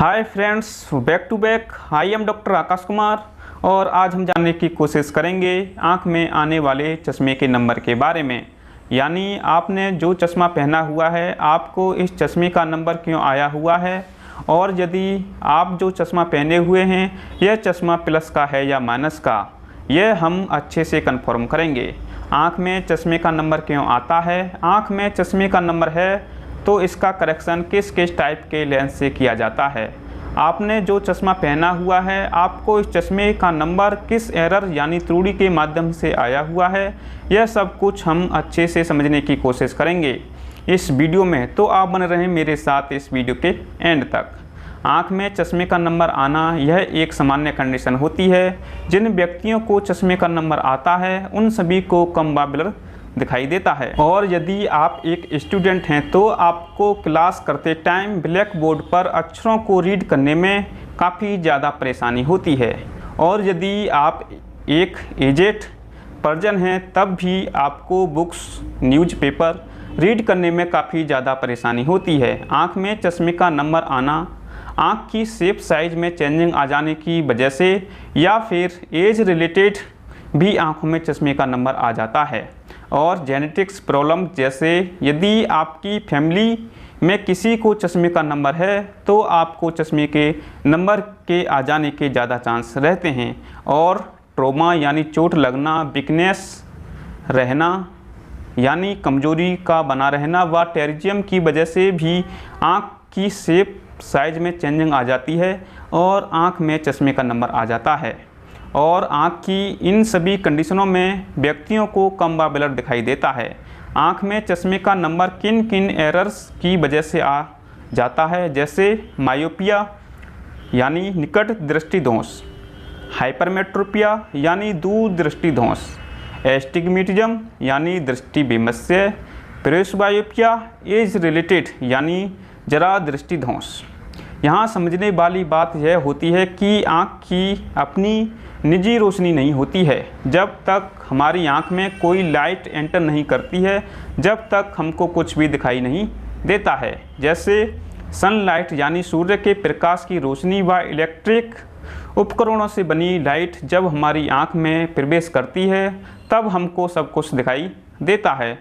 Hi friends, back to back. I am doctor Akash Kumar और आज हम जानने की कोशिश करेंगे आँख में आने वाले चश्मे के नंबर के बारे में। यानी आपने जो चश्मा पहना हुआ है, आपको इस चश्मे का नंबर क्यों आया हुआ है, और यदि आप जो चश्मा पहने हुए हैं यह चश्मा प्लस का है या माइनस का, यह हम अच्छे से कंफर्म करेंगे। आँख में चश्मे का नंबर क्यों आता है, आँख में चश्मे का नंबर है तो इसका करेक्शन किस किस टाइप के लेंस से किया जाता है, आपने जो चश्मा पहना हुआ है आपको इस चश्मे का नंबर किस एरर यानी त्रुटि के माध्यम से आया हुआ है, यह सब कुछ हम अच्छे से समझने की कोशिश करेंगे इस वीडियो में। तो आप बने रहें मेरे साथ इस वीडियो के एंड तक। आँख में चश्मे का नंबर आना यह एक सामान्य कंडीशन होती है। जिन व्यक्तियों को चश्मे का नंबर आता है उन सभी को कम ब्लर दिखाई देता है। और यदि आप एक स्टूडेंट हैं तो आपको क्लास करते टाइम ब्लैक बोर्ड पर अक्षरों को रीड करने में काफ़ी ज़्यादा परेशानी होती है। और यदि आप एक एजेड पर्सन हैं तब भी आपको बुक्स न्यूज़पेपर रीड करने में काफ़ी ज़्यादा परेशानी होती है। आँख में चश्मे का नंबर आना आँख की शेप साइज में चेंजिंग आ जाने की वजह से या फिर एज रिलेटेड भी आँखों में चश्मे का नंबर आ जाता है। और जेनेटिक्स प्रॉब्लम, जैसे यदि आपकी फैमिली में किसी को चश्मे का नंबर है तो आपको चश्मे के नंबर के आ जाने के ज़्यादा चांस रहते हैं। और ट्रॉमा यानी चोट लगना, वीकनेस रहना यानी कमजोरी का बना रहना व टेरिजियम की वजह से भी आँख की शेप साइज में चेंजिंग आ जाती है और आँख में चश्मे का नंबर आ जाता है। और आँख की इन सभी कंडीशनों में व्यक्तियों को कम ब्लर दिखाई देता है। आँख में चश्मे का नंबर किन किन एरर्स की वजह से आ जाता है, जैसे मायोपिया यानी निकट दृष्टि दोष, हाइपरमेट्रोपिया यानी दूर दृष्टि दोष, एस्टिग्मेटिज्म यानी दृष्टि विमस्य, प्रेसबायोपिया एज रिलेटेड यानी जरा दृष्टि दोष। यहाँ समझने वाली बात यह होती है कि आँख की अपनी निजी रोशनी नहीं होती है। जब तक हमारी आँख में कोई लाइट एंटर नहीं करती है, जब तक हमको कुछ भी दिखाई नहीं देता है। जैसे सनलाइट यानी सूर्य के प्रकाश की रोशनी व इलेक्ट्रिक उपकरणों से बनी लाइट जब हमारी आँख में प्रवेश करती है तब हमको सब कुछ दिखाई देता है।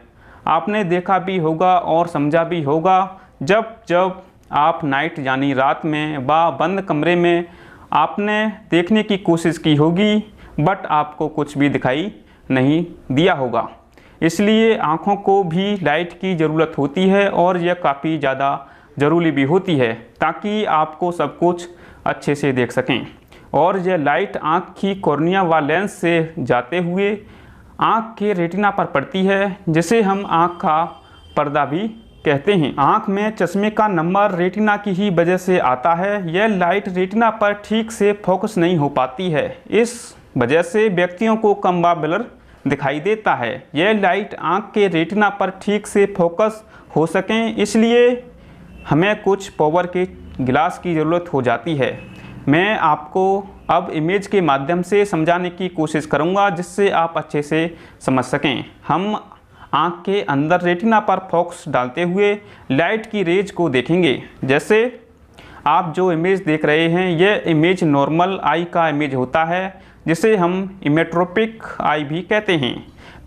आपने देखा भी होगा और समझा भी होगा, जब जब आप नाइट यानी रात में व बंद कमरे में आपने देखने की कोशिश की होगी बट आपको कुछ भी दिखाई नहीं दिया होगा। इसलिए आँखों को भी लाइट की ज़रूरत होती है और यह काफ़ी ज़्यादा ज़रूरी भी होती है ताकि आपको सब कुछ अच्छे से देख सकें। और यह लाइट आँख की कॉर्निया व लेंस से जाते हुए आँख के रेटिना पर पड़ती है, जिसे हम आँख का पर्दा भी कहते हैं। आँख में चश्मे का नंबर रेटिना की ही वजह से आता है। यह लाइट रेटिना पर ठीक से फोकस नहीं हो पाती है, इस वजह से व्यक्तियों को कम ब्लर दिखाई देता है। यह लाइट आँख के रेटिना पर ठीक से फोकस हो सकें इसलिए हमें कुछ पावर के गिलास की ज़रूरत हो जाती है। मैं आपको अब इमेज के माध्यम से समझाने की कोशिश करूँगा जिससे आप अच्छे से समझ सकें। हम आँख के अंदर रेटिना पर फोकस डालते हुए लाइट की रेज को देखेंगे। जैसे आप जो इमेज देख रहे हैं यह इमेज नॉर्मल आई का इमेज होता है, जिसे हम इमेट्रोपिक आई भी कहते हैं।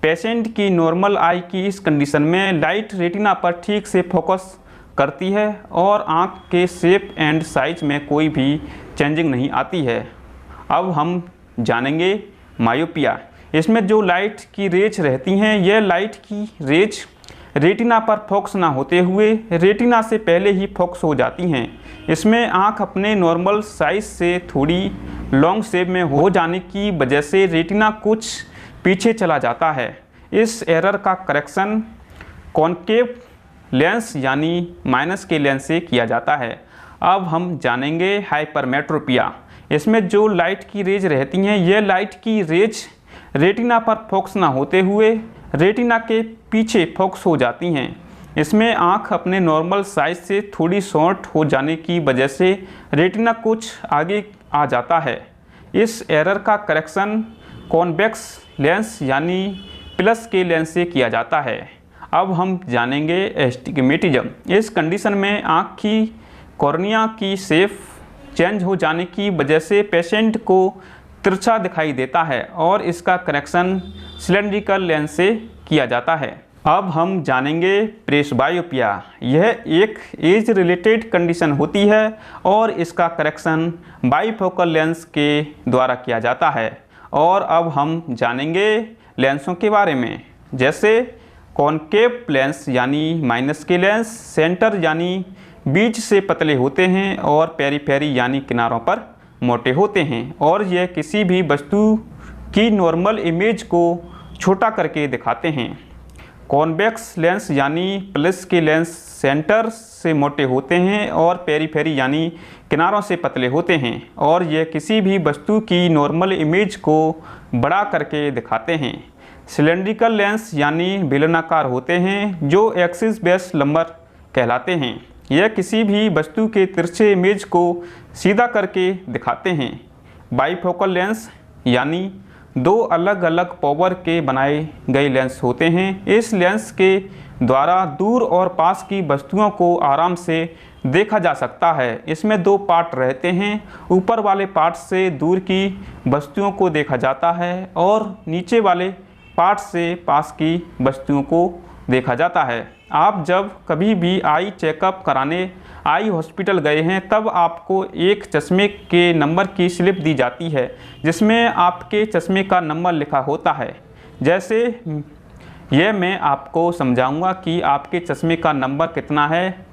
पेशेंट की नॉर्मल आई की इस कंडीशन में लाइट रेटिना पर ठीक से फोकस करती है और आँख के शेप एंड साइज में कोई भी चेंजिंग नहीं आती है। अब हम जानेंगे मायोपिया। इसमें जो लाइट की रेज रहती हैं, यह लाइट की रेज रेटिना पर फोकस ना होते हुए रेटिना से पहले ही फोकस हो जाती हैं। इसमें आँख अपने नॉर्मल साइज से थोड़ी लॉन्ग शेप में हो जाने की वजह से रेटिना कुछ पीछे चला जाता है। इस एरर का करेक्शन कॉनकेव लेंस यानी माइनस के लेंस से किया जाता है। अब हम जानेंगे हाइपरमेट्रोपिया। इसमें जो लाइट की रेज रहती हैं, यह लाइट की रेज रेटिना पर फोकस ना होते हुए रेटिना के पीछे फोकस हो जाती हैं। इसमें आँख अपने नॉर्मल साइज से थोड़ी शॉर्ट हो जाने की वजह से रेटिना कुछ आगे आ जाता है। इस एरर का करेक्शन कॉन्वेक्स लेंस यानी प्लस के लेंस से किया जाता है। अब हम जानेंगे एस्टिग्मेटिज्म। इस कंडीशन में आँख की कॉर्निया की शेप चेंज हो जाने की वजह से पेशेंट को तिरछा दिखाई देता है और इसका करेक्शन सिलेंड्रिकल लेंस से किया जाता है। अब हम जानेंगे प्रेसबायोपिया। यह एक एज रिलेटेड कंडीशन होती है और इसका करेक्शन बाइफोकल लेंस के द्वारा किया जाता है। और अब हम जानेंगे लेंसों के बारे में, जैसे कॉनकेव लेंस यानी माइनस के लेंस, सेंटर यानी बीच से पतले होते हैं और पेरीफेरी यानी किनारों पर मोटे होते हैं और यह किसी भी वस्तु की नॉर्मल इमेज को छोटा करके दिखाते हैं। कॉन्वेक्स लेंस यानी प्लस के लेंस सेंटर से मोटे होते हैं और पेरीफेरी यानी किनारों से पतले होते हैं और यह किसी भी वस्तु की नॉर्मल इमेज को बड़ा करके दिखाते हैं। सिलेंड्रिकल लेंस यानी बेलनाकार होते हैं जो एक्सिस बेस लंबर कहलाते हैं। यह किसी भी वस्तु के तिरछे इमेज को सीधा करके दिखाते हैं। बाइफोकल लेंस यानी दो अलग अलग पावर के बनाए गए लेंस होते हैं। इस लेंस के द्वारा दूर और पास की वस्तुओं को आराम से देखा जा सकता है। इसमें दो पार्ट रहते हैं। ऊपर वाले पार्ट से दूर की वस्तुओं को देखा जाता है और नीचे वाले पार्ट से पास की वस्तुओं को देखा जाता है। आप जब कभी भी आई चेकअप कराने आई हॉस्पिटल गए हैं तब आपको एक चश्मे के नंबर की स्लिप दी जाती है जिसमें आपके चश्मे का नंबर लिखा होता है। जैसे यह मैं आपको समझाऊंगा कि आपके चश्मे का नंबर कितना है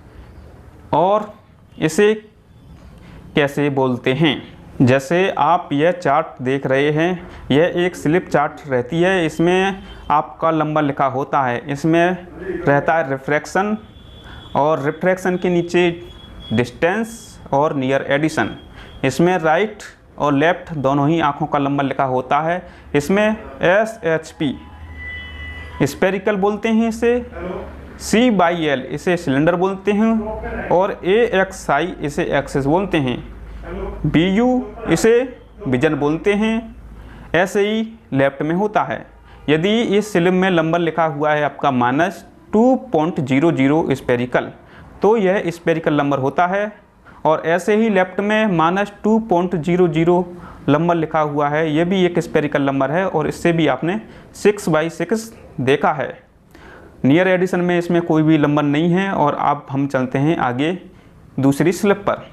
और इसे कैसे बोलते हैं। जैसे आप यह चार्ट देख रहे हैं, यह एक स्लिप चार्ट रहती है। इसमें आपका नंबर लिखा होता है। इसमें रहता है रिफ्रैक्शन और रिफ्रैक्शन के नीचे डिस्टेंस और नियर एडिशन। इसमें राइट और लेफ़्ट दोनों ही आँखों का नंबर लिखा होता है। इसमें SHP स्पेरिकल बोलते हैं इसे, C/L इसे सिलेंडर बोलते हैं और AXI इसे एक्सिस बोलते हैं, BU इसे विजन बोलते हैं। ऐसे ही लेफ्ट में होता है। यदि इस स्लिप में नंबर लिखा हुआ है आपका -2.00 स्पेरिकल तो यह स्पेरिकल नंबर होता है और ऐसे ही लेफ्ट में -2.00 नंबर लिखा हुआ है, यह भी एक स्पेरिकल नंबर है और इससे भी आपने 6/6 देखा है। नियर एडिशन में इसमें कोई भी नंबर नहीं है। और अब हम चलते हैं आगे दूसरी स्लिप पर।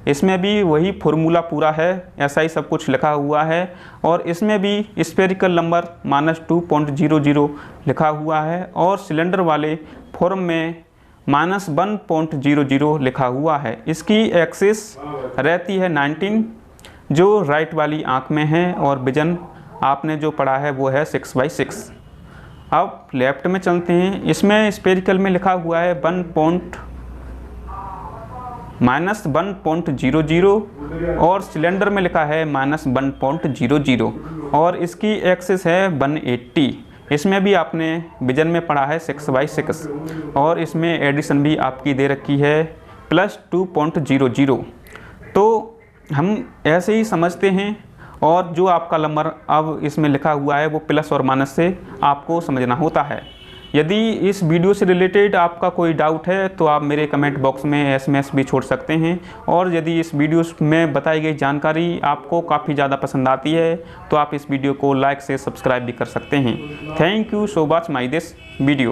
इसमें भी वही फॉर्मूला पूरा है, ऐसा ही सब कुछ लिखा हुआ है और इसमें भी स्पेरिकल नंबर -2.00 लिखा हुआ है और सिलेंडर वाले फॉर्म में -1.00 लिखा हुआ है। इसकी एक्सिस रहती है 19 जो राइट वाली आँख में है और विजन आपने जो पढ़ा है वो है 6/6। अब लेफ्ट में चलते हैं। इसमें स्पेरिकल में लिखा हुआ है -1.00 और सिलेंडर में लिखा है -1.00 और इसकी एक्सिस है 180। इसमें भी आपने विजन में पढ़ा है 6/6 और इसमें एडिशन भी आपकी दे रखी है +2.00। तो हम ऐसे ही समझते हैं और जो आपका नंबर अब इसमें लिखा हुआ है वो प्लस और माइनस से आपको समझना होता है। यदि इस वीडियो से रिलेटेड आपका कोई डाउट है तो आप मेरे कमेंट बॉक्स में SMS भी छोड़ सकते हैं और यदि इस वीडियो में बताई गई जानकारी आपको काफ़ी ज़्यादा पसंद आती है तो आप इस वीडियो को लाइक से सब्सक्राइब भी कर सकते हैं। Thank you so much my this video.